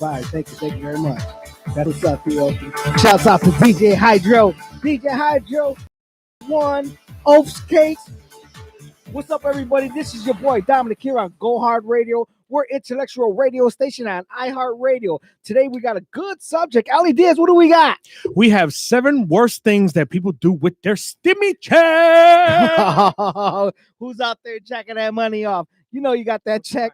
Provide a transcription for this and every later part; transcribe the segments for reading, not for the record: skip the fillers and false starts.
Bye. Thank you very much. That's what's up, Theo. Shouts out to DJ Hydro. DJ Hydro, one, Oaks Cakes. What's up, everybody? This is your boy Dominic here on Go Hard Radio. We're intellectual radio station on iHeartRadio. Today we got a good subject. Ali Diaz, what do we got? We have 7 worst things that people do with their stimmy check. Who's out there checking that money off? You know you got that check.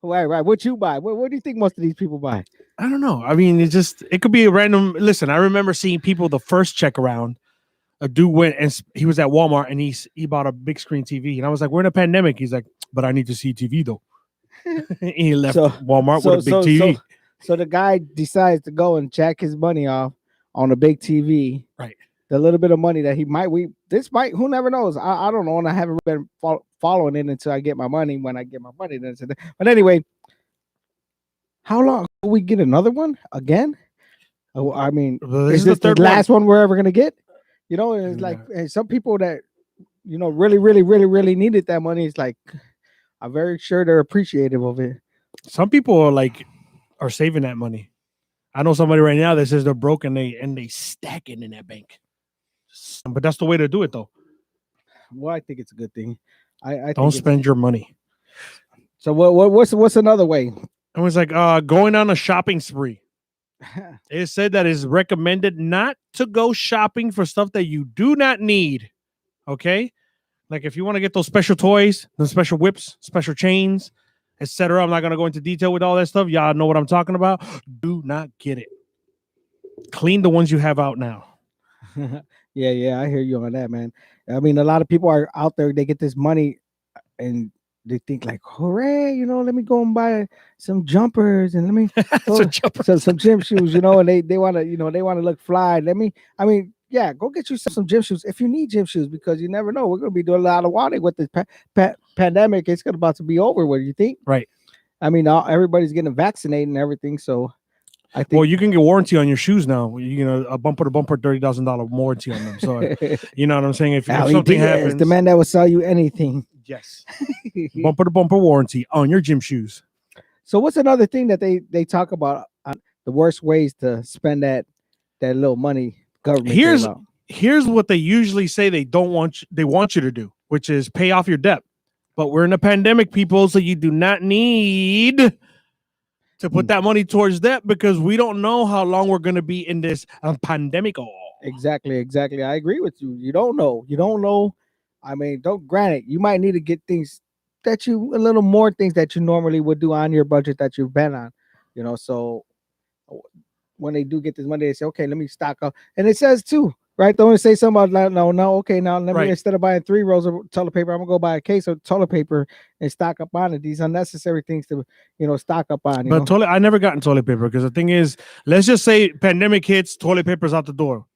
Right. What you buy? What do you think most of these people buy? I don't know. I mean, it could be a random. Listen, I remember seeing people the first check around. A dude went and he was at Walmart and he bought a big screen TV. And I was like, we're in a pandemic. He's like, but I need to see TV though. He left Walmart with a big TV. So the guy decides to go and check his money off on a big TV. Right. The little bit of money that he might, who never knows? I don't know. And I haven't been following it until I get my money. When I get my money, but anyway, how long will we get another one again? I mean, is this the last one we're ever going to get? You know, it's like some people that, you know, really needed that money. It's like, I'm very sure they're appreciative of it. Some people are saving that money. I know somebody right now that says they're broke and they stack it in that bank. But that's the way to do it, though. Well, I think it's a good thing. I don't spend your money. So what's another way? It was like going on a shopping spree. It said that it's recommended not to go shopping for stuff that you do not need. Okay, like if you want to get those special toys, the special whips, special chains, etc. I'm not gonna go into detail with all that stuff. Y'all know what I'm talking about. Do not get it. Clean the ones you have out now. Yeah, I hear you on that, man. I mean, a lot of people are out there. They get this money and they think like, hooray, you know, let me go and buy some jumpers and let me some gym shoes, you know, and they want to, you know, they want to look fly. Yeah, go get you some gym shoes if you need gym shoes, because you never know. We're going to be doing a lot of walking with this pandemic. It's about to be over. What do you think? Right. I mean, everybody's getting vaccinated and everything, so I think. Well, you can get warranty on your shoes now. You know, a bumper to bumper, $30,000 warranty on them. So you know what I'm saying. If something happens, the man that will sell you anything. Yes. Bumper to bumper warranty on your gym shoes. So what's another thing that they talk about the worst ways to spend that little money government? Here's what they usually say they want you to do, which is pay off your debt. But we're in a pandemic, people, so you do not need to put that money towards debt, because we don't know how long we're going to be in this pandemic. Exactly. I agree with you. You don't know. I mean, granted, you might need to get things a little more things that you normally would do on your budget that you've been on, you know. So when they do get this money, they say, okay, let me stock up. And it says too, right? Don't say something about no, okay, now let me, instead of buying 3 rolls of toilet paper, I'm gonna go buy a case of toilet paper and stock up on it. These unnecessary things to, you know, stock up on. I never gotten toilet paper, because the thing is, let's just say pandemic hits, toilet paper's out the door.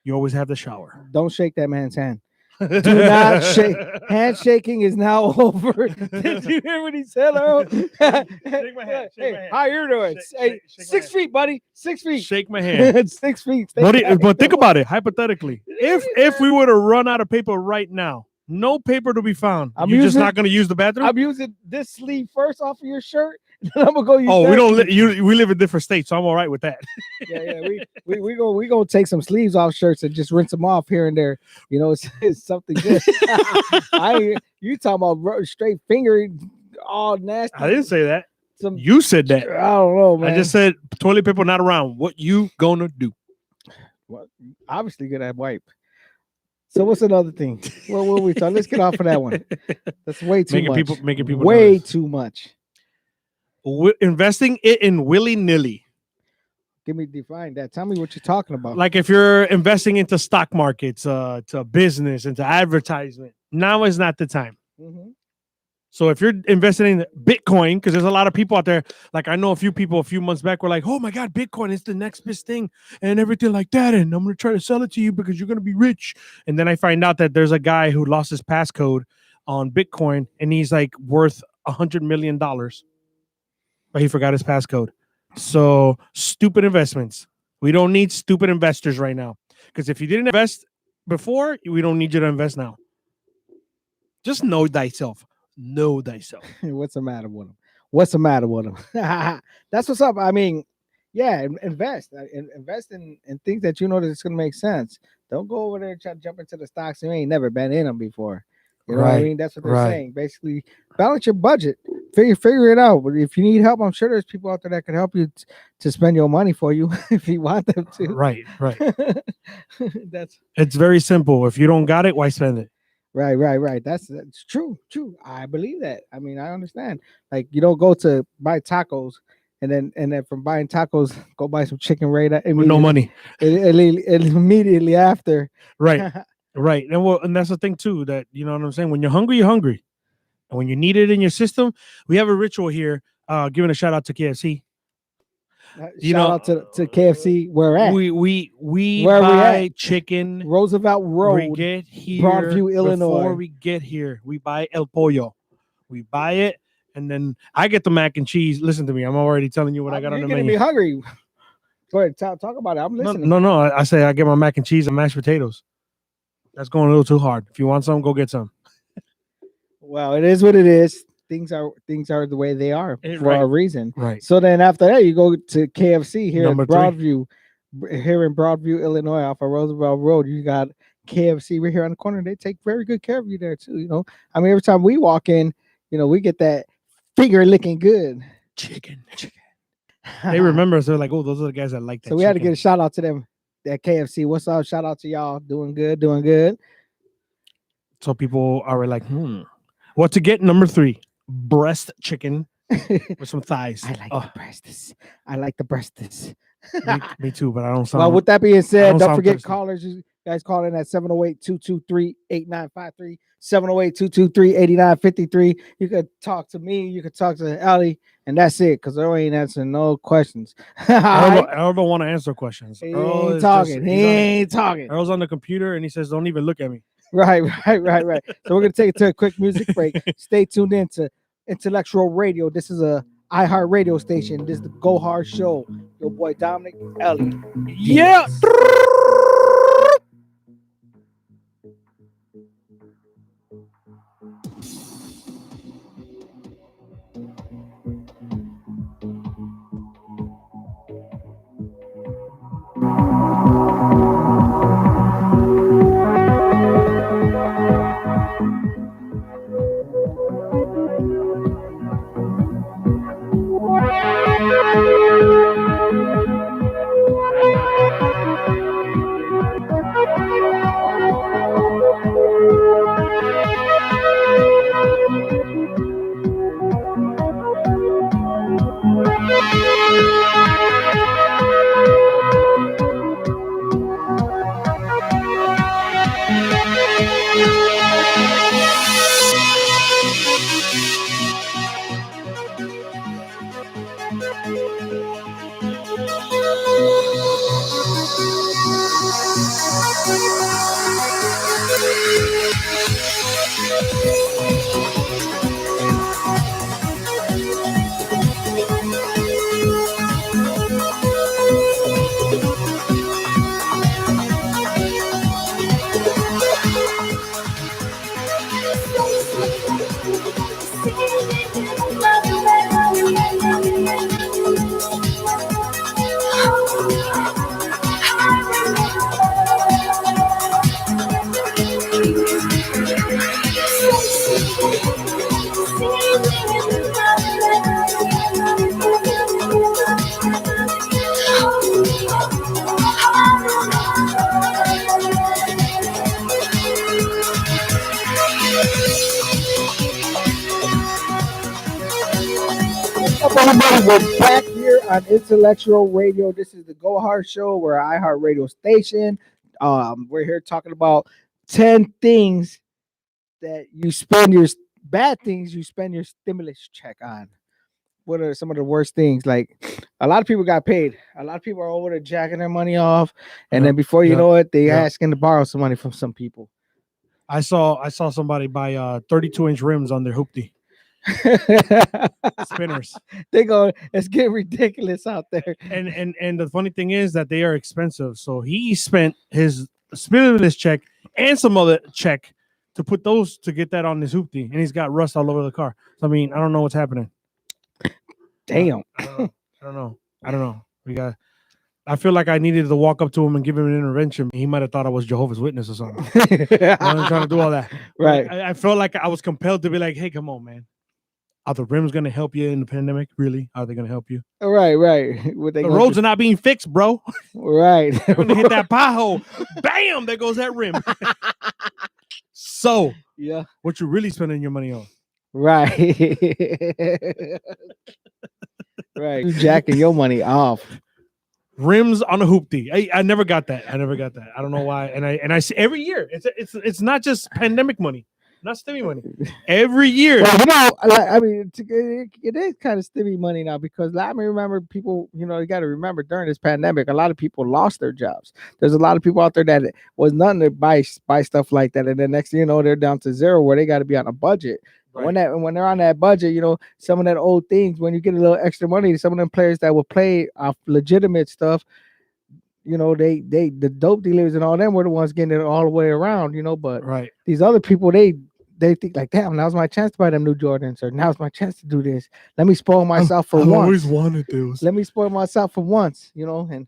You always have the shower. Don't shake that man's hand. Do not shake. Handshaking is now over. Did you hear what he said, Earl? Shake my hand. Hey, how you doing? Hey, 6 feet, buddy. 6 feet. Shake my hand. 6 feet. But think about it, hypothetically. If we were to run out of paper right now, no paper to be found, you're just not going to use the bathroom? I'm using this sleeve first off of your shirt. I'm gonna go use. We live in different states, so I'm all right with that. Yeah. We gonna take some sleeves off shirts and just rinse them off here and there. You know, it's something good. You talking about straight finger, all nasty. I didn't say that. You said that. I don't know, man. I just said toilet paper not around. What you gonna do? Well, obviously gonna wipe. So what's another thing? What we talking? Let's get off of that one. That's way too much. Making people way nervous. Too much. Investing it in willy-nilly. Give me define that. Tell me what you're talking about. Like if you're investing into stock markets, to business, into advertisement, now is not the time. Mm-hmm. So if you're investing in Bitcoin, because there's a lot of people out there, like I know a few people a few months back were like, oh my God, Bitcoin is the next best thing and everything like that. And I'm going to try to sell it to you because you're going to be rich. And then I find out that there's a guy who lost his passcode on Bitcoin and he's like worth $100 million. But he forgot his passcode. So stupid investments. We don't need stupid investors right now. Because if you didn't invest before, we don't need you to invest now. Just know thyself. Know thyself. What's the matter with him? What's the matter with them? That's what's up. I mean, yeah, invest. Invest in things that you know that it's gonna make sense. Don't go over there and try to jump into the stocks you ain't never been in them before. You know what I Right. mean? That's what they're Right. saying. Basically, balance your budget. Figure it out. But if you need help, I'm sure there's people out there that can help you to spend your money for you if you want them to. Right. Right. That's It's very simple. If you don't got it, why spend it? right. That's true. I believe that. I mean, I understand. Like you don't go to buy tacos and then from buying tacos, go buy some chicken right With no money. immediately after. Right. Right. And that's the thing too, that you know what I'm saying? When you're hungry, you're hungry. And when you need it in your system, we have a ritual here, giving a shout out to KFC. Shout out to KFC. Where at? We Where we buy at? chicken. Roosevelt We Road. get here Broadview, Illinois. Before we get here, we buy El Pollo. We buy it, and then I get the mac and cheese. Listen to me. I'm already telling you what I got on the You're getting menu. me hungry. Go ahead, talk about it. I'm listening. No. I say I get my mac and cheese and mashed potatoes. That's going a little too hard. If you want some, go get some. Well, it is what it is. Things are the way they are for a reason. Right. So then after that, you go to KFC here Number in Broadview, Illinois, off of Roosevelt Road. You got KFC right here on the corner. They take very good care of you there too. You know, I mean, every time we walk in, you know, we get that finger licking good chicken. They remember us. They're like, oh, those are the guys that like that. So we had to get a shout out to them at KFC. What's up? Shout out to y'all. Doing good. So people are like, what to get? Number 3, breast chicken with some thighs. I like the breasts. I like the breasts. Me too, but I don't sound. Well, with that being said, don't forget thirsty. callers. You guys call in at 708-223-8953, 708-223-8953. You could talk to me. You could talk to Ellie, and that's it, because Earl ain't answering no questions. Earl don't want to answer questions. He ain't talking. He ain't talking. Earl's on the computer, and he says, don't even look at me. Right. So we're going to take it to a quick music break. Stay tuned in to Intellectual Radio. This is a iHeart radio station. This is the Go Hard Show. Your boy Dominic, Ellie. Yeah. Everybody, we're back here on Intellectual Radio. This is the Go Hard Show. We're an iHeart radio station. We're here talking about 10 things that you spend your bad things you spend your stimulus check on. What are some of the worst things? Like, a lot of people got paid. A lot of people are over there jacking their money off, and then before you know it, they asking to borrow some money from some people. I saw somebody buy 32-inch rims on their hoopty. Spinners. They go, it's getting ridiculous out there. And the funny thing is that they are expensive. So he spent his stimulus check and some other check to put those to get that on his hoopty, and he's got rust all over the car. So I mean, I don't know what's happening. Damn. I don't know. I feel like I needed to walk up to him and give him an intervention. He might have thought I was Jehovah's Witness or something. I wasn't trying to do all that. Right. I felt like I was compelled to be like, hey, come on, man. Are the rims going to help you in the pandemic? Really? Are they going to help you? Right. The roads are not being fixed, bro. Right. You're going to hit that pothole. Bam! There goes that rim. So, yeah. What you really spending your money on? Right. Right. You jacking your money off. Rims on a hoopty. I never got that. I don't know why. And I see every year. It's not just pandemic money, not stimmy money. Every year. Well, I mean, it is kind of stimmy money now because I mean, remember people. You got to remember during this pandemic, a lot of people lost their jobs. There's a lot of people out there that was nothing to buy stuff like that, and then next thing you know, they're down to zero where they got to be on a budget. Right. When they're on that budget, some of that old things, when you get a little extra money, some of them players that will play off legitimate stuff, the dope dealers and all them were the ones getting it all the way around, but right. These other people, they think like, damn, now's my chance to buy them new Jordans, or now's my chance to do this. Let me spoil myself for once. I always wanted those. Let me spoil myself for once, and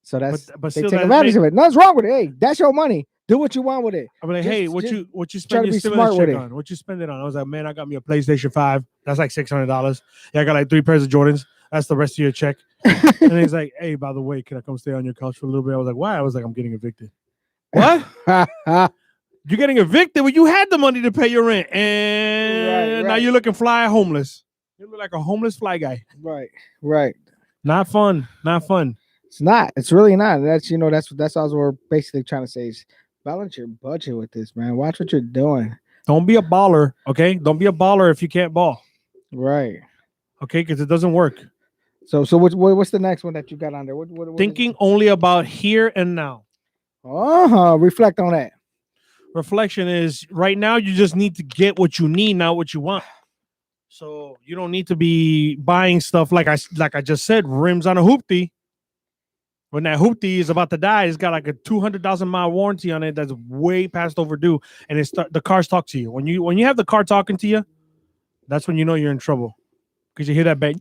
so that's but they take advantage of it. Nothing's wrong with it. Hey, that's your money. Do what you want with it. I'm like, hey, what you spend your stimulus check on? What you spend it on? I was like, man, I got me a PlayStation 5. That's like $600. Yeah, I got like 3 pairs of Jordans. That's the rest of your check. And he's like, hey, by the way, can I come stay on your couch for a little bit? I was like, why? I was like, I'm getting evicted. What? You're getting evicted? Well, you had the money to pay your rent, and now you're looking fly homeless. You look like a homeless fly guy. Right. Not fun. It's not. It's really not. That's all we're basically trying to say is balance your budget with this, man. Watch what you're doing. Don't be a baller, okay? Don't be a baller if you can't ball. Right. Okay, because it doesn't work. So what's the next one that you got on there? What Thinking only about here and now. Reflect on that. Reflection is right now you just need to get what you need, not what you want. So you don't need to be buying stuff like I just said, rims on a hoopty. When that hoopty is about to die, it's got like a 200,000-mile warranty on it that's way past overdue, and the cars talk to you. When you have the car talking to you, that's when you know you're in trouble because you hear that bang.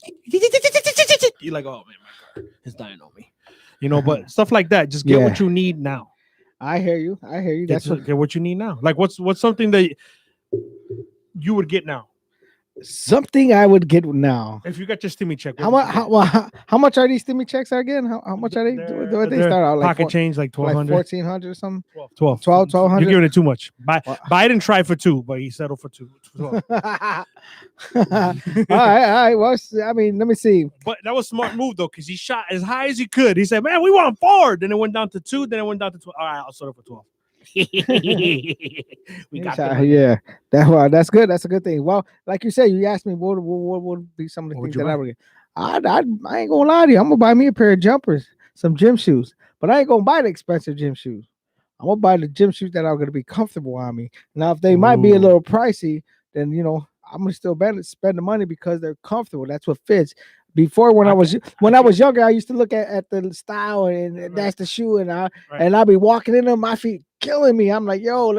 You're like, oh man, my car is dying on me. But stuff like that. Just get what you need now. I hear you. Get what you need now. Like what's something that you would get now? Something I would get now. If you got your stimmy check. How much are these stimmy checks again? How much are they? What they start out like? Pocket change like 1,200. Like 1,400 or something? 1,200. You're giving it too much. Biden tried for 2, but he settled for 2. All right. Well, I mean, let me see. But that was a smart move, though, because he shot as high as he could. He said, man, we want 4. Then it went down to 2. Then it went down to 12. All right, I'll settle for 12. We got that. That's good. That's a good thing. Well, like you said, you asked me what would be some of the things that I would get. I ain't gonna lie to you. I'm gonna buy me a pair of jumpers, some gym shoes, but I ain't gonna buy the expensive gym shoes. I'm gonna buy the gym shoes that are gonna be comfortable on me. Now, if they might be a little pricey, then I'm gonna still spend the money because they're comfortable. That's what fits. Before, when I was younger, I used to look at the style and that's the shoe, and I'd be walking in them, my feet killing me. I'm like, yo,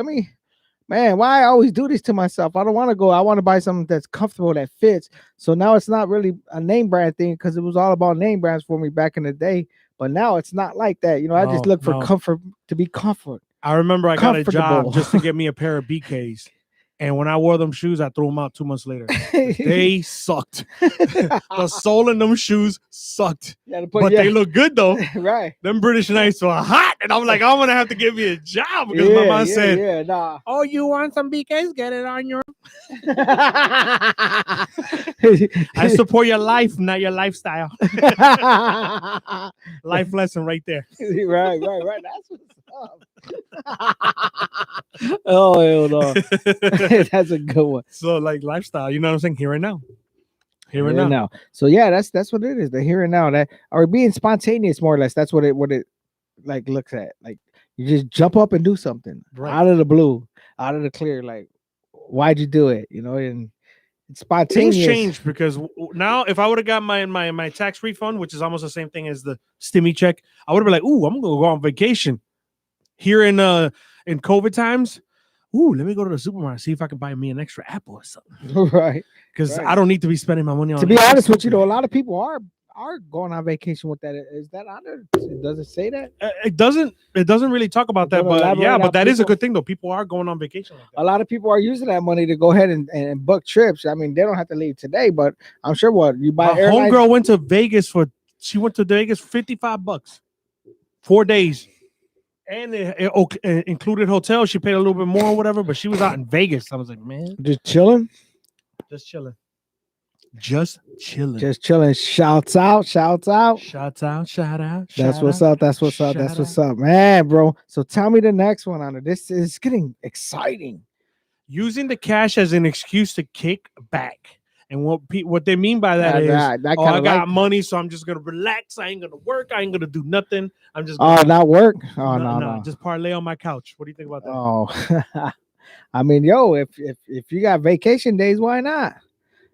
man, why I always do this to myself? I don't want to go. I want to buy something that's comfortable, that fits. So now it's not really a name brand thing because it was all about name brands for me back in the day. But now it's not like that. I just look for comfort, to be comfort. I remember I got a job just to get me a pair of BKs. And when I wore them shoes, I threw them out 2 months later. They sucked. The sole in them shoes sucked. But they look good, though. Right. Them British Knights were hot. And I'm like, I'm going to have to give me a job because my mom said, oh, you want some BKs? Get it on your... I support your life, not your lifestyle. Life lesson right there. Right. That's what's up. Oh, hell no. That's a good one. So, like lifestyle, you know what I'm saying? Here and now. Here and now. So yeah, that's what it is. The here and now, that or being spontaneous, more or less. That's what it like looks at. Like you just jump up and do something out of the blue, out of the clear. Like, why'd you do it? And it's spontaneous. Things changed because now, if I would have got my tax refund, which is almost the same thing as the stimmy check, I would have been like, "Ooh, I'm gonna go on vacation." Here in COVID times, ooh, let me go to the supermarket, see if I can buy me an extra apple or something. Right. Because Right. I don't need to be spending my money on. To be anything honest with you, stupid. though, a lot of people are going on vacation with that. Is that on there? Does it say that? It doesn't really talk about that, Don't but yeah, elaborate but on that is a people. good thing though. People are going on vacation like that. A lot of people are using that money to go ahead and book trips. I mean, they don't have to leave today, but I'm sure what you buy My airline. homegirl went to Vegas for $55, 4 days. And it included hotel. She paid a little bit more or whatever, but she was out in Vegas. I was like, man, Just chilling. just chilling. Just chilling. Just chilling. Shouts out. Shouts out. Shouts out, shout out. That's shout what's out, up. That's what's up. shout That's what's out. up, man, bro. So tell me the next one on it. This is getting exciting. Using the cash as an excuse to kick back. And what they mean by that is, I I kinda got like- money, so I'm just gonna relax. I ain't gonna work. I ain't gonna do nothing. I'm just Oh, gonna not work. Oh no. just parlay on my couch. What do you think about that? Oh, I mean, yo, if you got vacation days, why not?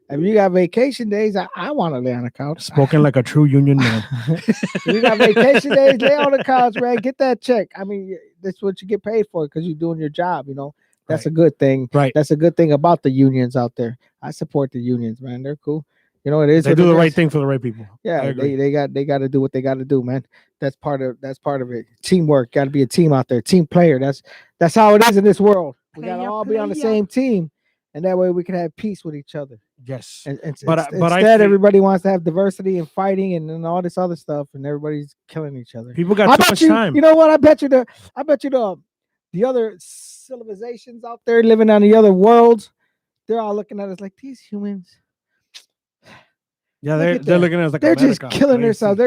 If you got vacation days, I want to lay on the couch. Spoken like a true union man. You got vacation days, lay on the couch, man. Get that check. I mean, that's what you get paid for because you're doing your job. You know, that's Right. a good thing. Right. That's a good thing about the unions out there. I support the unions, man. They're cool. You know, it is. They what do it the right is. thing for the right people. I Yeah, agree. they got to do what they got to do, man. That's part of it. Teamwork. Got to be a team out there. Team player. That's how it is in this world. We got to Player, all be on the player. same team, and that way we can have peace with each other. Yes. But I instead, feel- everybody wants to have diversity and fighting and all this other stuff, and everybody's killing each other. People I got too bet much you. time. You know what? I bet you the other civilizations out there living on the other worlds, they're all looking at us like these humans. Yeah, Look they're at them. looking at us like They're America, just killing crazy. themselves.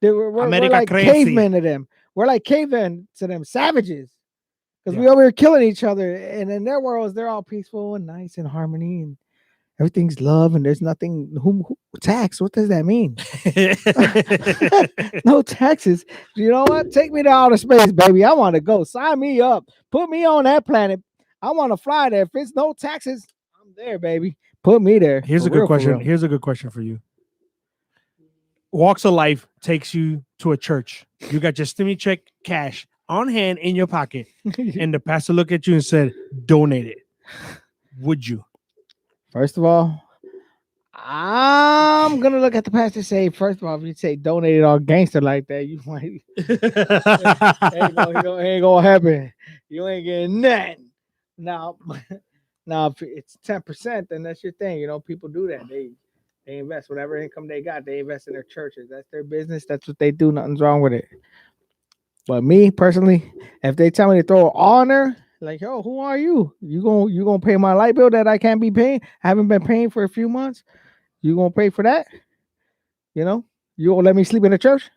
We're America like crazy. cavemen to them. We're like cavemen to them, savages. Because we Yeah. over here killing each other, and in their worlds, they're all peaceful and nice and harmony, and everything's love, and there's nothing. Who tax? What does that mean? No taxes. You know what? Take me to outer space, baby. I want to go. Sign me up. Put me on that planet. I want to fly there. If it's no taxes, I'm there, baby. Put me there. Here's For a good real, for question. real. Here's a good question for you. Walks of life takes you to a church. You got your stimmy check cash on hand in your pocket, and the pastor looked at you and said, "Donate it." Would you? First of all, I'm gonna look at the pastor and say, first of all, if you say donate it all gangster like that, you might ain't gonna happen. You ain't getting nothing. Now, if it's 10%, then that's your thing. You know, people do that. They invest whatever income they got. They invest in their churches. That's their business. That's what they do. Nothing's wrong with it. But me personally, if they tell me to throw it all in there, like, yo, who are you? You gonna pay my light bill that I can't be paying? I haven't been paying for a few months. You gonna pay for that? You know, you gonna let me sleep in the church?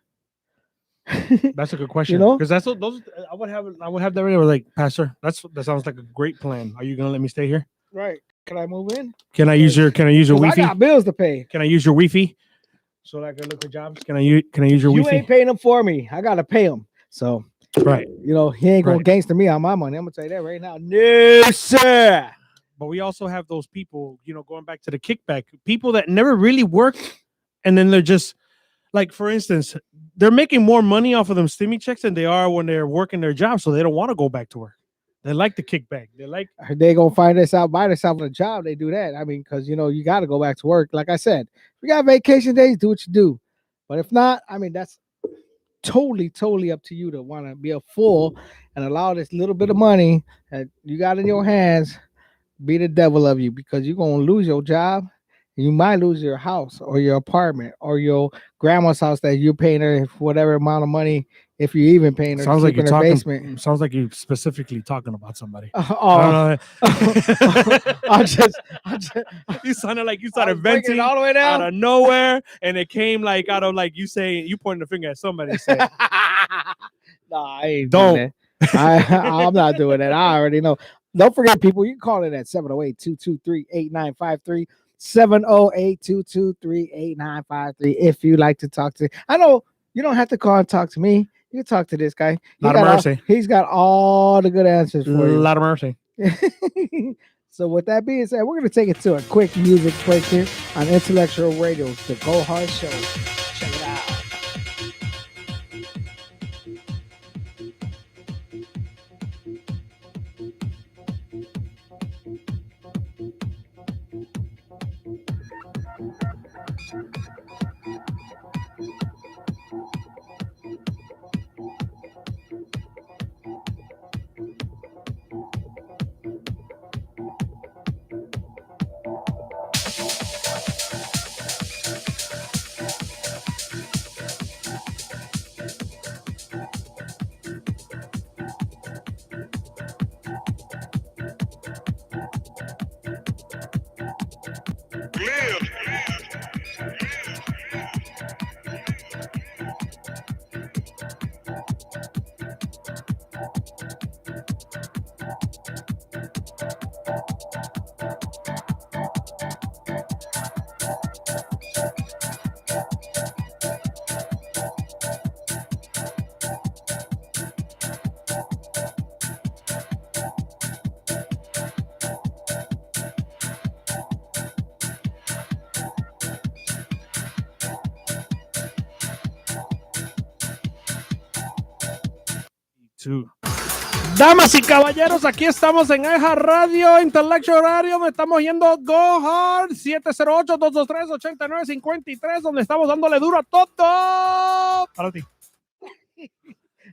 That's a good question. know? Because that's what those I would have that ready. I was like, Pastor, that sounds like a great plan. Are you gonna let me stay here? Right? Can I move in? Can I use your 'Cause I Wi-Fi? got bills to pay. Can I use your Wi-Fi? So that I can look for jobs. Can I use your You Wi-Fi? ain't paying them for me. I gotta pay them. So Right. you know he ain't gonna Right. gangster me on my money. I'm gonna tell you that right now. No, sir. But we also have those people, going back to the kickback, people that never really worked, and then they're just like, for instance, they're making more money off of them stimmy checks than they are when they're working their job, so they don't want to go back to work. They like the kickback. They gonna find this out by themselves on a job. They do that. I mean, because you got to go back to work. Like I said, if you got vacation days, do what you do. But if not, I mean, that's totally up to you to want to be a fool and allow this little bit of money that you got in your hands be the devil of you, because you're gonna lose your job. You might lose your house or your apartment or your grandma's house that you're paying her whatever amount of money, if you're even paying her. Sounds to like sleep you're in her talking. basement. Sounds like you're specifically talking about somebody. I Oh, don't know. I just You sounded like you I started was breaking venting it all the way out down. of nowhere, and it came like out of like you saying you pointing the finger at somebody. Saying, No, I ain't Don't. doing that. I'm not doing that. I already know. Don't forget, people, you can call it at 708-223-8953. 708-223-8953 if you like to talk to. I know you don't have to call and talk to me. You can talk to this guy. Lot of mercy. He's got all the good answers for you. lot of mercy. So with that being said, we're going to take it to a quick music break here on Intellectual Radio, the Go Hard Show. Check it out. too. Damas y caballeros, aquí estamos en iHeartRadio, Intellectual Radio. Me estamos yendo Go Hard 708-223-8953, donde estamos dándole duro a todo. Para ti.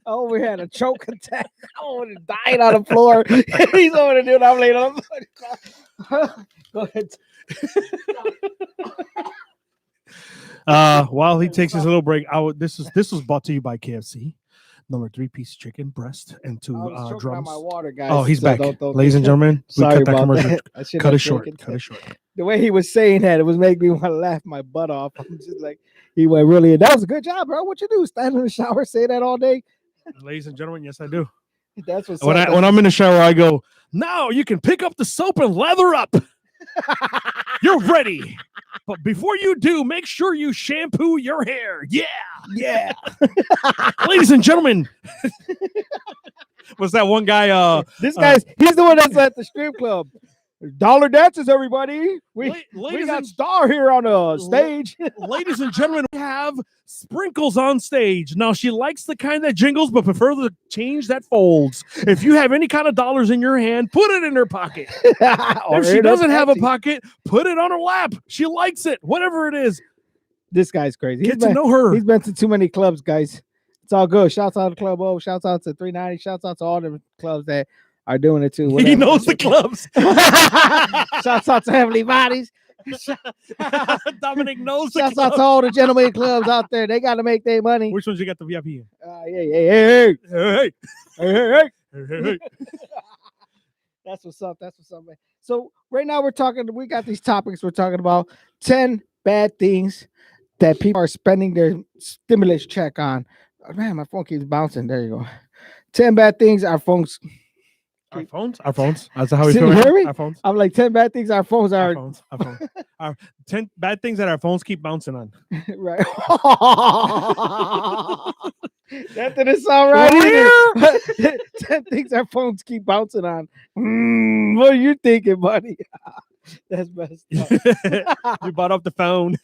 Oh, we had a choke attack. I would have died on the floor. He's over there doing I'm laying on the floor. Go ahead. While he takes his little break, this was brought to you by KFC. Number 3 piece chicken breast and 2 drums. My water, guys, oh, he's so back, ladies and gentlemen. Sorry cut that about commercial. that. Cut it short. Cut it short. The way he was saying that, it was making me want to laugh my butt off. I'm just like, he went really. That was a good job, bro. What you do? Stand in the shower, say that all day. Ladies and gentlemen, yes, I do. That's what's when I'm in the shower, I go, now you can pick up the soap and lather up. You're ready. But before you do, make sure you shampoo your hair. Yeah. Ladies and gentlemen. What's that one guy? This guy's he's the one that's at the strip club. Dollar dances, everybody. We got Star here on the stage. Ladies and gentlemen, we have Sprinkles on stage. Now, she likes the kind that jingles, but prefer the change that folds. If you have any kind of dollars in your hand, put it in her pocket. If she doesn't have a pocket, put it on her lap. She likes it, whatever it is. This guy's crazy. Get to know her. He's been to too many clubs, guys. It's all good. Shouts out to Club O. Shouts out to 390. Shouts out to all the clubs that are doing it too. Whatever. He knows the clubs. Shouts out to Heavenly Bodies. Dominic knows the Shouts out to all the gentlemen clubs out there. They got to make their money. Which ones you got the VIP in? Hey. That's what's up. Man. So right now we got these topics. We're talking about 10 bad things that people are spending their stimulus check on. Oh, man, my phone keeps bouncing. There you go. 10 bad things our phones. Our phones. That's how we feel. Our phones. I'm like 10 bad things our phones are. Our phones. Our 10 bad things that our phones keep bouncing on. Right. That didn't sound right either. 10 things our phones keep bouncing on. What are you thinking, buddy? That's messed up. You bought up the phone.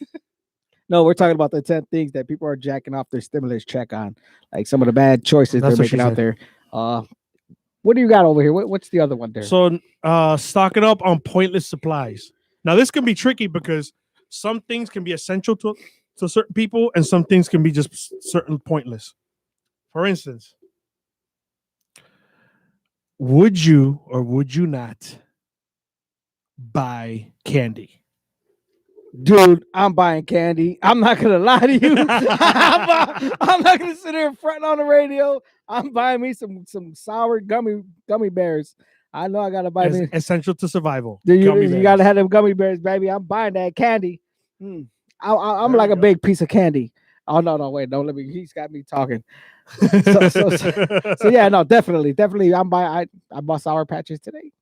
No, we're talking about the 10 things that people are jacking off their stimulus check on. Like some of the bad choices they're making out there. What do you got over here? What's the other one there? So, stocking up on pointless supplies. Now, this can be tricky because some things can be essential to certain people, and some things can be just certain pointless. For instance, would you or would you not buy candy? Dude, I'm buying candy. I'm not gonna lie to you. I'm not gonna sit here in front on the radio. I'm buying me some sour gummy bears. I know I gotta buy me. Essential to survival. You gotta have them gummy bears, baby. I'm buying that candy. I'm like a big piece of candy. Oh no, wait, don't let me. He's got me talking. So yeah, no, definitely. I'm buying. I bought Sour Patches today.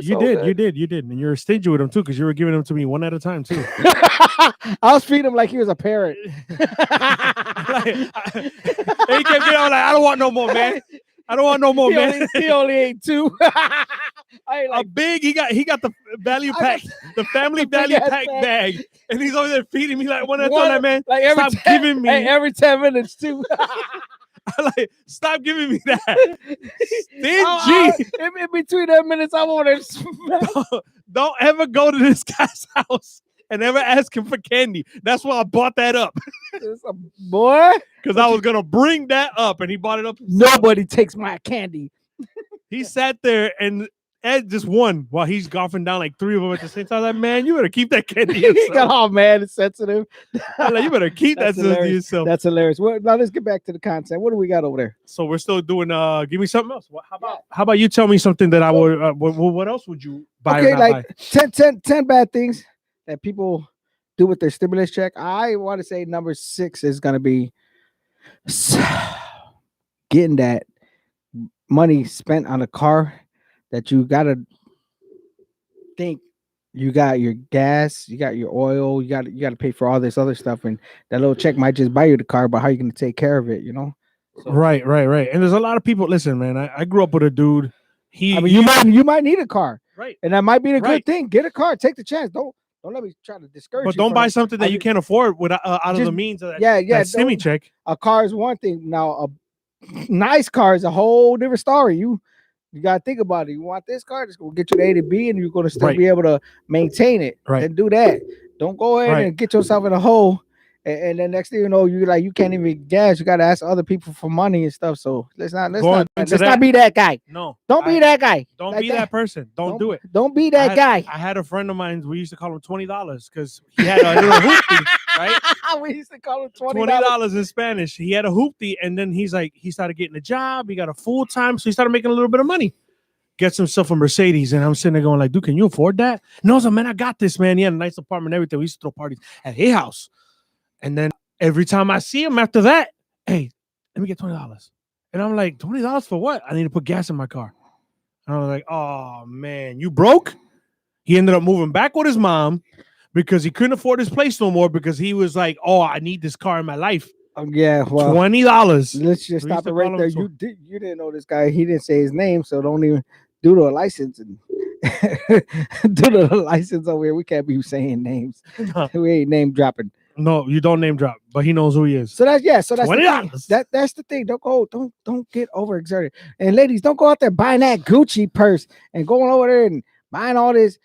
You did, and you're stingy with them too, because you were giving them to me one at a time too. I was feeding him like he was a parrot. And he kept getting on like, I don't want no more, man. I don't want no more, man. He only ate 2. A big. He got the value pack, the family value pack bag, and he's over there feeding me like one at a time. Like, man, like stop giving me every 10 minutes too. Like, stop giving me that. Stingy. In between that minutes, I want to. Don't ever go to this guy's house and ever ask him for candy. That's why I bought that up. Boy, because I was gonna bring that up, and he bought it up. Nobody takes my candy. He sat there and Ed just won while he's golfing down like 3 of them at the same time. Like, man, you better keep that candy to yourself. Oh man, it's sensitive. Like, you better keep that to yourself. That's hilarious. Well, now let's get back to the content. What do we got over there? So we're still doing. Give me something else. How about you tell me something that I would? What else would you buy? Okay, like buy? 10 bad things that people do with their stimulus check. I want to say number 6 is gonna be getting that money spent on a car that you gotta think you got your gas, you got your oil, you got to pay for all this other stuff, and that little check might just buy you the car, but how are you gonna take care of it? You know? So, right. And there's a lot of people. Listen, man, I grew up with a dude. You might need a car, right? And that might be the good thing. Get a car, take the chance. Don't let me try to discourage you. But don't buy something that you can't afford out of the means of that. Yeah. Stimmy check. A car is one thing. Now Nice car is a whole different story. You gotta think about it. You want this car, just go get you the A to B, and you're gonna still Right. be able to maintain it. Right. Then do that. Don't go ahead Right. and get yourself in a hole, and then next thing you know, you can't even gas. You gotta ask other people for money and stuff. So Going into let's that, not be that guy. no, Don't be that guy. don't Like be that person. Don't do it. Don't be I that had, guy. I had a friend of mine. We used to call him $20 because he had a little hoopty, right? We used to call him $20 in Spanish. He had a hoopty, and then he started getting a job. He got a full time, so he started making a little bit of money. Gets himself a Mercedes, and I'm sitting there going like, dude, can you afford that? No, so man, I got this, man. He had a nice apartment, and everything. We used to throw parties at his house, and then every time I see him after that, hey, let me get $20. And I'm like, $20 for what? I need to put gas in my car. And I was like, oh man, you broke? He ended up moving back with his mom because he couldn't afford his place no more because he was like, oh, I need this car in my life. Yeah, well, $20. let's just stop it right there. You didn't know this guy. He didn't say his name, so don't even do the license and do the license over here. We can't be saying names. No. We ain't name dropping. No, you don't name drop, but he knows who he is. So that's the thing. $20. That's the thing. Don't get overexerted. And ladies, don't go out there buying that Gucci purse and going over there and buying all this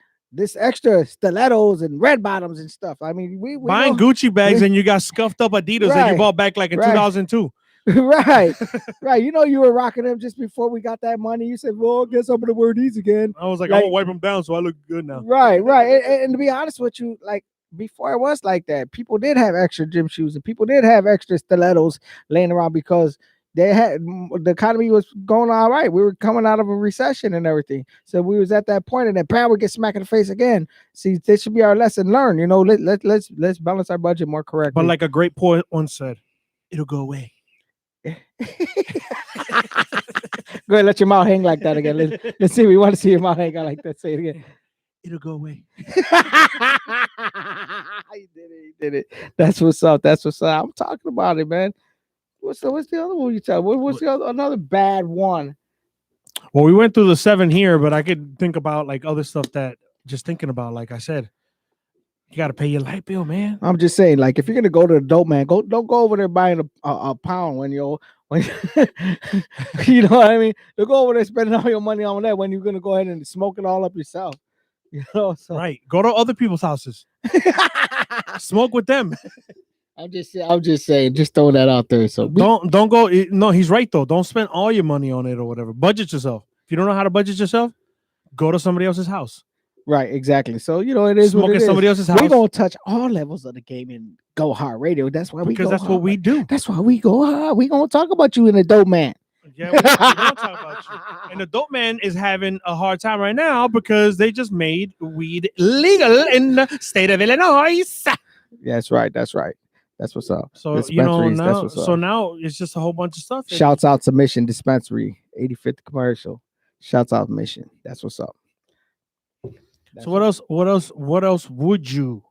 extra stilettos and red bottoms and stuff. I mean, we buying Gucci bags and you got scuffed up Adidas that you bought back like in 2002. Right. You know you were rocking them just before we got that money. You said, well, I guess I'm gonna wear these again. I was like I'm gonna wipe them down so I look good now. Right. And to be honest with you, like before it was like that. People did have extra gym shoes and people did have extra stilettos laying around because they had the economy was going all right. We were coming out of a recession and everything. So we was at that point and then bam, we get smacked in the face again. See, this should be our lesson learned. You know, let's balance our budget more correctly. But like a great poet once said, it'll go away. Go ahead, let your mouth hang like that again. Let's see. We want to see your mouth hang out like that. Say it again. It'll go away. He did it. That's what's up. I'm talking about it, man. What's the other one you tell? What's the other another bad one? Well, we went through the 7 here, but I could think about like other stuff that just thinking about, like I said, you got to pay your light bill, man. I'm just saying, like, if you're gonna go to the dope man, don't go over there buying a pound when you know what I mean. Don't go over there spending all your money on that when you're gonna go ahead and smoke it all up yourself. You know, so right. Go to other people's houses, smoke with them. I'm just saying, just throw that out there. So don't go. No, he's right though. Don't spend all your money on it or whatever. Budget yourself. If you don't know how to budget yourself, go to somebody else's house. Right, exactly. So you know it is smoking what it is. Somebody else's house. We're gonna touch all levels of the game and go hard radio. That's why because that's what we do. That's why we go hard. We gonna talk about you in the dope man. Yeah, we're gonna talk about you. And the dope man is having a hard time right now because they just made weed legal in the state of Illinois. That's right. That's what's up. So you know now. So now it's just a whole bunch of stuff. Shouts out to Mission Dispensary, 85th commercial. Shouts out Mission. That's what's up. So what else would you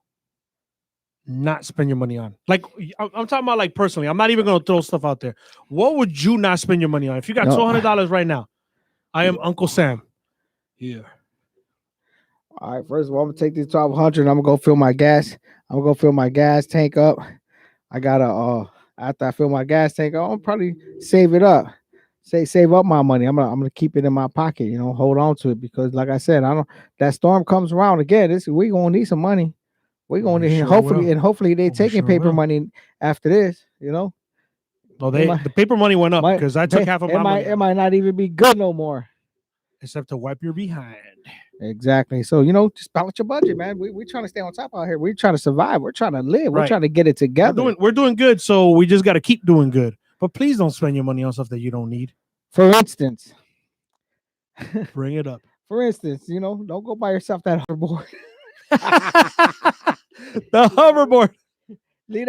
not spend your money on? Like I'm talking about like personally. I'm not even gonna throw stuff out there. What would you not spend your money on? If you got $200 right now, I am Uncle Sam. Here. All right. First of all, I'm gonna take this 1,200. I'm gonna go fill my gas. I'm gonna go fill my gas tank up. I gotta after I fill my gas tank, I'll probably save it up. Save up my money. I'm gonna keep it in my pocket, you know, hold on to it because like I said, that storm comes around again. We gonna need some money. We're gonna need hopefully they taking paper money after this, you know. Well, the paper money went up because I took half of my money. It might not even be good no more. Except to wipe your behind. Exactly. So, you know, just balance your budget, man. We're trying to stay on top out here. We're trying to survive. We're trying to live. We're trying to get it together. We're doing good, so we just gotta keep doing good. But please don't spend your money on stuff that you don't need. For instance, bring it up. For instance, you know, don't go buy yourself that hoverboard. The hoverboard. Leave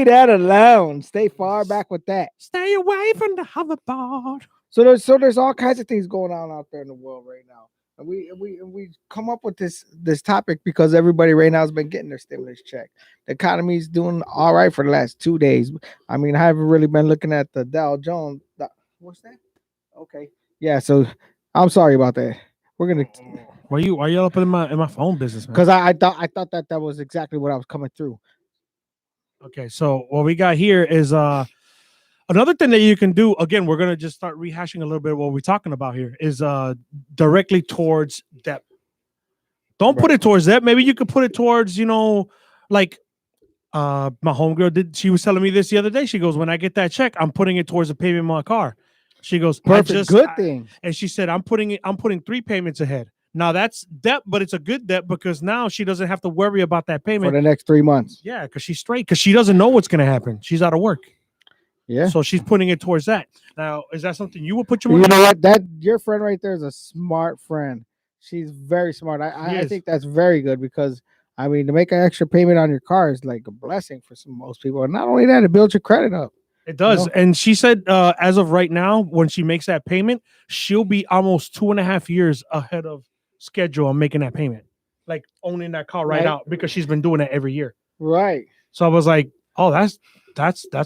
that alone. Stay far back with that. Stay away from the hoverboard. So there's all kinds of things going on out there in the world right now. And we come up with this topic because everybody right now has been getting their stimulus check. The economy's doing all right for the last 2 days. I mean, I haven't really been looking at the Dow Jones. What's that? Okay. Yeah, so I'm sorry about that. We're gonna why you up in my phone business, man? Because I thought that was exactly what I was coming through. Okay, so what we got here is a Another thing that you can do, again, we're gonna just start rehashing a little bit what we're talking about here, is directly towards debt. Don't put Right. it towards that. Maybe you could put it towards, like my homegirl she was telling me this the other day. She goes, when I get that check, I'm putting it towards the payment of my car. She goes, Perfect. Good thing. and she said, I'm putting 3 payments ahead. Now that's debt, but it's a good debt because now she doesn't have to worry about that For payment the next 3 months. Yeah, because she's straight, because she doesn't know what's gonna happen. She's out of work. Yeah. So she's putting it towards that. Now, is that something you would put your money? You know what? That your friend right there is a smart friend. She's very smart. I think that's very good because I mean to make an extra payment on your car is like a blessing for most people. And not only that, it builds your credit up. It does. And she said as of right now, when she makes that payment, she'll be almost 2.5 years ahead of schedule on making that payment. Like owning that car right out, because she's been doing it every year. Right. So I was like, oh, that's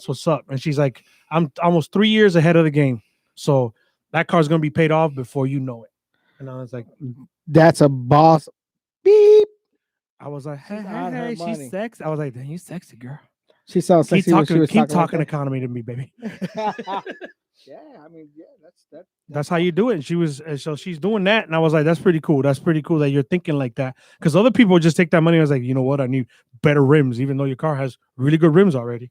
what's up. And she's like, I'm almost 3 years ahead of the game. So that car's gonna be paid off before you know it. And I was like, that's a boss. Beep. I was like, hey, she's sexy. I was like, dang, you sexy, girl. She sounds sexy. Keep talking economy to me, baby. Yeah, I mean, that's how you do it. And she was, so she's doing that, and I was like, that's pretty cool. That's pretty cool that you're thinking like that. Because other people just take that money. I was like, you know what? I need better rims, even though your car has really good rims already.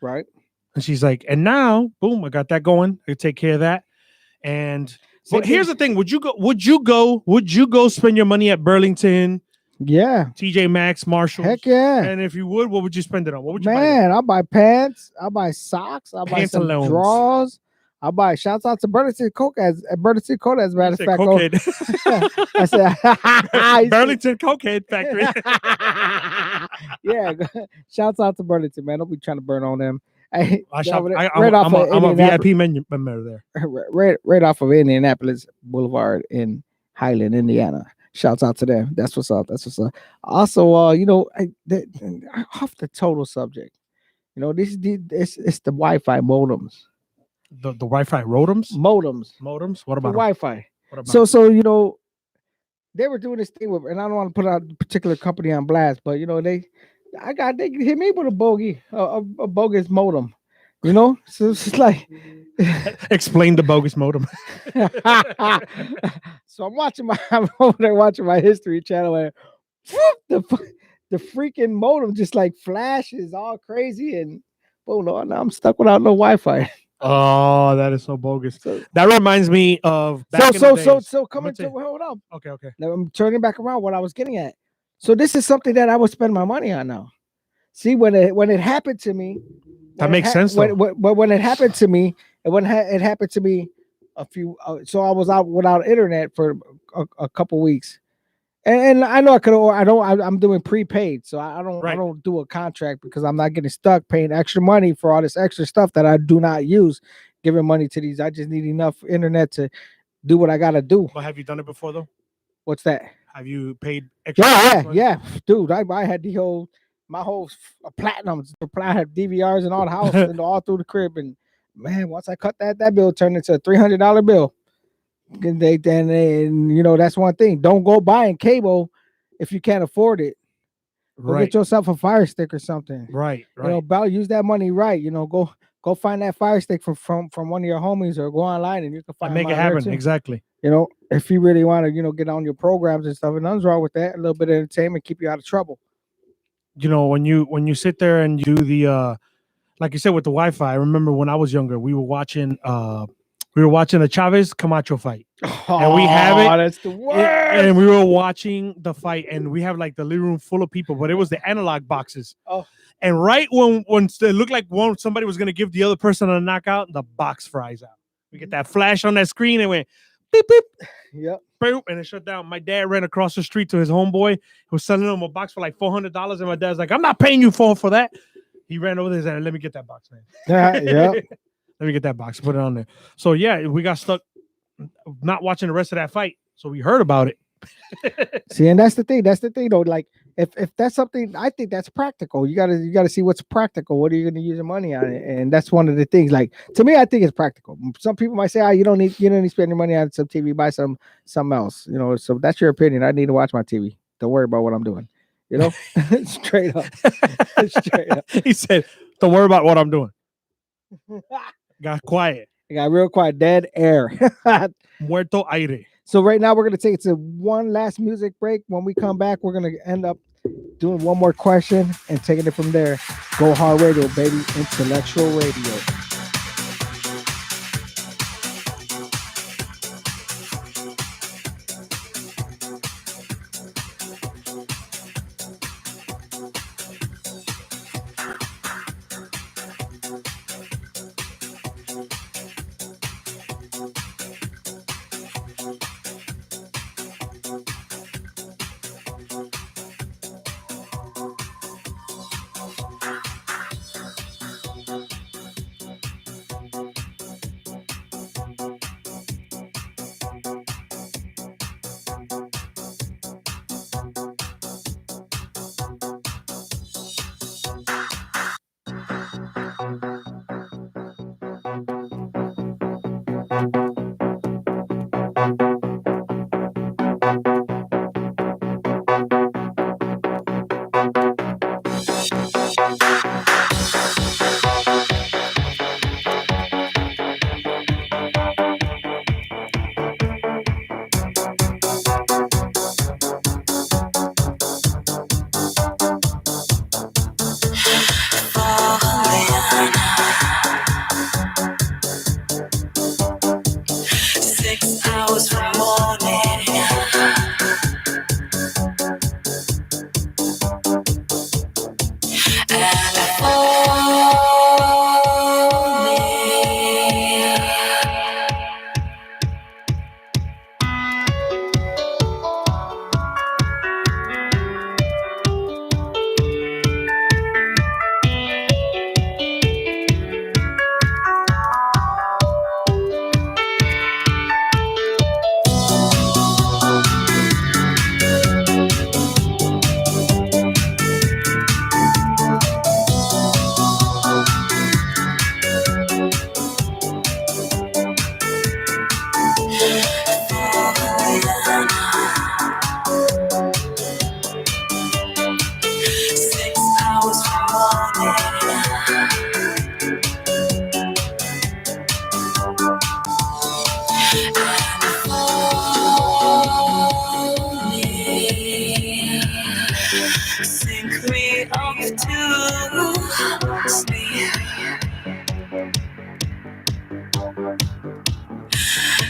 Right. And she's like, and now, boom, I got that going. I take care of that. And but here's the thing: Would you go spend your money at Burlington? Yeah. TJ Maxx, Marshalls. Heck yeah. And if you would, what would you spend it on? What would you buy? Man, I'll buy pants. I'll buy socks. I'll buy some drawers. I'll buy. Shouts out to Burlington Coke as a matter of fact. I said Burlington Cokehead Factory. Yeah. Shouts out to Burlington, man. Don't be trying to burn on them. Hey, I'm a VIP member there. Right off of Indianapolis Boulevard in Highland, Indiana. Shouts out to them. That's what's up. Also, off the total subject, it's the Wi-Fi modems. The Wi-Fi modems. What about Wi-Fi? So they were doing this thing with, and I don't want to put out a particular company on blast, but they hit me with a bogus modem. So it's like explain the bogus modem. So I'm over there watching my History Channel, and the freaking modem just like flashes all crazy, and now I'm stuck without no Wi-Fi. Oh, that is so bogus. That reminds me of hold on. Okay. Now I'm turning back around what I was getting at. So this is something that I would spend my money on now. See, when it happened to me, that makes sense. When it happened to me, it happened to me so I was out without internet for a couple weeks, and I know I'm doing prepaid, so I don't do a contract because I'm not getting stuck paying extra money for all this extra stuff that I do not use, giving money to these. I just need enough internet to do what I gotta do. But have you done it before though? What's that? Have you paid extra? Yeah, dude. I had my whole platinum. I had DVRs in all the house and all through the crib, and man, once I cut that bill turned into a $300 bill. And that's one thing. Don't go buying cable if you can't afford it. Go get yourself a Fire Stick or something. Right. Use that money right. Go find that Fire Stick from one of your homies, or go online and you can find make it happen. Exactly. If you really want to, get on your programs and stuff, and nothing's wrong with that. A little bit of entertainment, keep you out of trouble. When you sit there and you do the like you said with the Wi-Fi, I remember when I was younger, we were watching a Chavez Camacho fight. And we have it. That's the worst. And we were watching the fight, and we have like the living room full of people, but it was the analog boxes. Oh. And right when it looked like somebody was going to give the other person a knockout, the box fries out. We get that flash on that screen and went beep, beep. Yep. Boop, and it shut down. My dad ran across the street to his homeboy who was selling him a box for like $400. And my dad's like, I'm not paying you for that. He ran over there and said, let me get that box, man. Yeah. Let me get that box, put it on there. So yeah, we got stuck not watching the rest of that fight. So we heard about it. See, and that's the thing though. Like if that's something, I think that's practical. You gotta see what's practical. What are you gonna use your money on it? And that's one of the things. Like, to me, I think it's practical. Some people might say, you don't need to spend your money on some TV, buy something else. So that's your opinion. I need to watch my TV. Don't worry about what I'm doing. Straight up. He said, don't worry about what I'm doing. Got quiet. It got real quiet, dead air. Muerto aire. So right now we're gonna take it to one last music break. When we come back, we're gonna end up doing one more question and taking it from there. Go Hard Radio, baby. Intellectual Radio.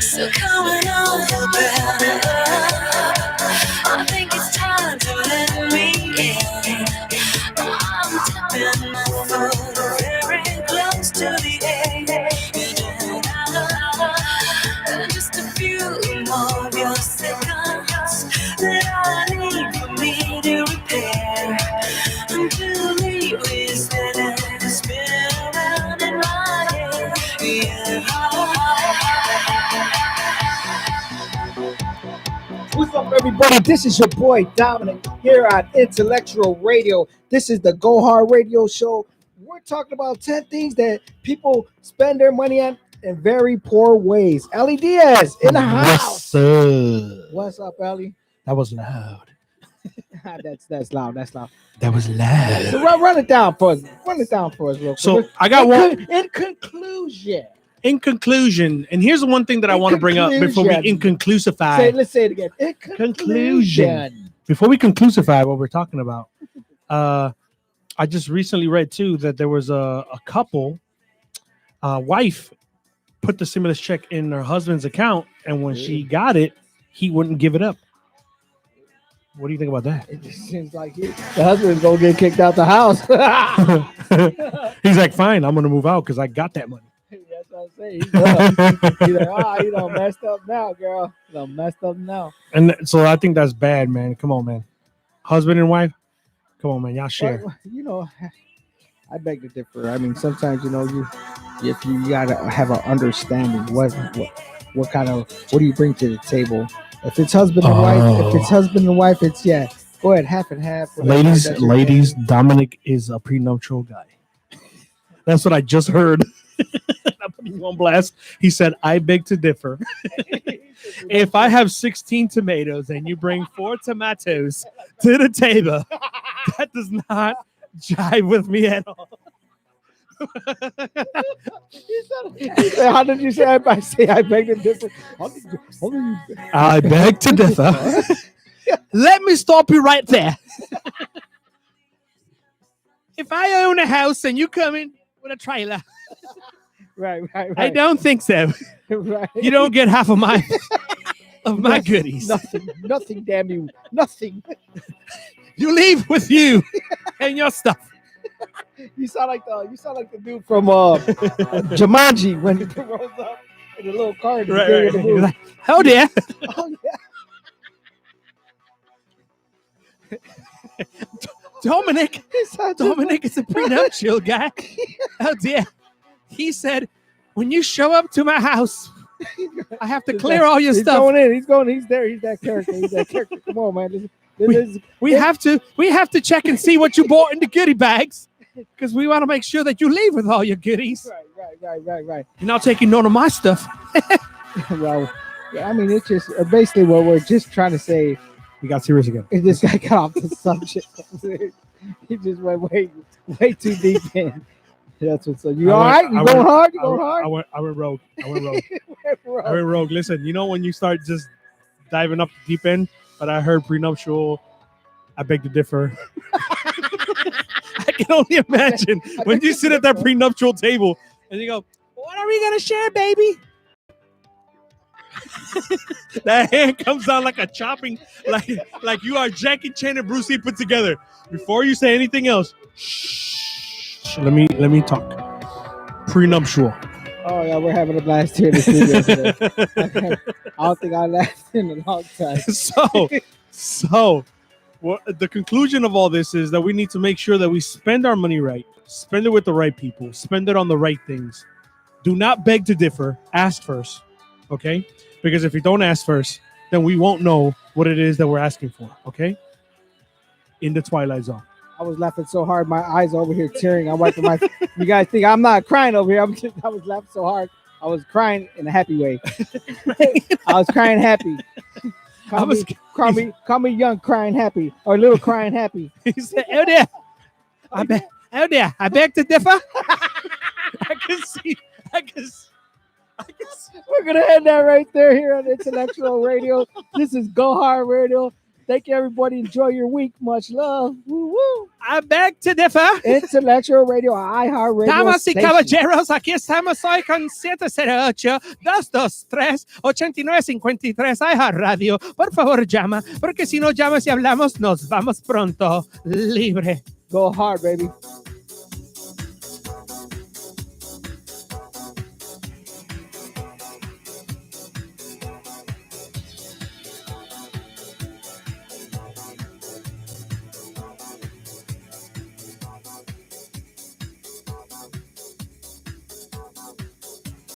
So coming on, baby, I think it's time to let me in. I'm tapping my foot very close to the edge, and just a few more of your seconds that I need for me to repair. Until we stand and spin around in my head. What's up, everybody? This is your boy Dominic here on Intellectual Radio. This is the Go Hard Radio Show. We're talking about 10 things that people spend their money on in very poor ways. Ellie Diaz in the house. What's up, Ellie? That was loud. That's loud. That's loud. That was loud. So run it down for us. Run it down for us, real quick. So I got one. In conclusion. In conclusion, and here's the one thing that I want to bring up before we inconclusify. Let's say it again. In conclusion. Before we conclusify what we're talking about, I just recently read too that there was a couple, wife put the stimulus check in her husband's account, and when she got it, he wouldn't give it up. What do you think about that? It just seems like the husband's gonna get kicked out the house. He's like, fine, I'm gonna move out because I got that money. That's what I'm saying. He's like, you done messed up now, girl. You done messed up now. And so I think that's bad, man. Come on, man. Husband and wife, come on, man. Y'all share. Well, I beg to differ. I mean, sometimes if you gotta have an understanding what do you bring to the table. If it's husband and wife, it's go ahead, half and half. Ladies, Dominic is a prenuptial guy. That's what I just heard. I put him on blast. He said, I beg to differ. If I have 16 tomatoes and you bring 4 tomatoes to the table, that does not jive with me at all. He said, how did you say? I say I beg to differ. How did you- I beg to differ. Let me stop you right there. If I own a house and you come in with a trailer, Right. I don't think so. Right. You don't get half of my goodies. Nothing, damn you. Nothing. You leave with you and your stuff. You sound like the dude from Jumanji when he rolls up in a little car. And Right. The You're like, oh dear. Oh yeah. Dominic It sounds Dominic is a prenuptial guy. Oh dear. He said, when you show up to my house, I have to clear all your he's stuff. going in. He's going. He's there. He's that character. Come on, man. We have to check and see what you bought in the goodie bags because we want to make sure that you leave with all your goodies. Right. You're not taking none of my stuff. Well, I mean, it's just basically what we're just trying to say. We got serious again. Is this guy got off the subject? He just went way too deep in. That's what's up. You all right? You going hard? You going hard? I went rogue. I went rogue. Listen, you know when you start just diving up the deep end, but I heard prenuptial. I beg to differ. I can only imagine when you sit at that prenuptial table and you go, "What are we gonna share, baby?" That hand comes down like a chopping, like you are Jackie Chan and Bruce Lee put together. Before you say anything else, shh. Let me talk. Prenuptial. Oh yeah, we're having a blast here in the studio today. I don't think I laughed in a long time. So, the conclusion of all this is that we need to make sure that we spend our money right, spend it with the right people, spend it on the right things. Do not beg to differ. Ask first, okay? Because if you don't ask first, then we won't know what it is that we're asking for, okay? In the Twilight Zone. I was laughing so hard, my eyes over here tearing. I'm wiping my. You guys think I'm not crying over here? I was laughing so hard, I was crying in a happy way. I was crying happy. Call me young crying happy or little crying happy. He said, "Oh dear, I beg to differ." I can see. We're gonna end that right there here on Intellectual Radio. This is Go Hard Radio. Thank you, everybody. Enjoy your week. Much love. Woo woo. I beg to differ. Intellectual Radio, iHeartRadio. Damas y station. caballeros, aquí estamos hoy con 708-223-8953 iHeartRadio. Por favor, llama, porque si no llamas y hablamos, nos vamos pronto. Libre. Go hard, baby.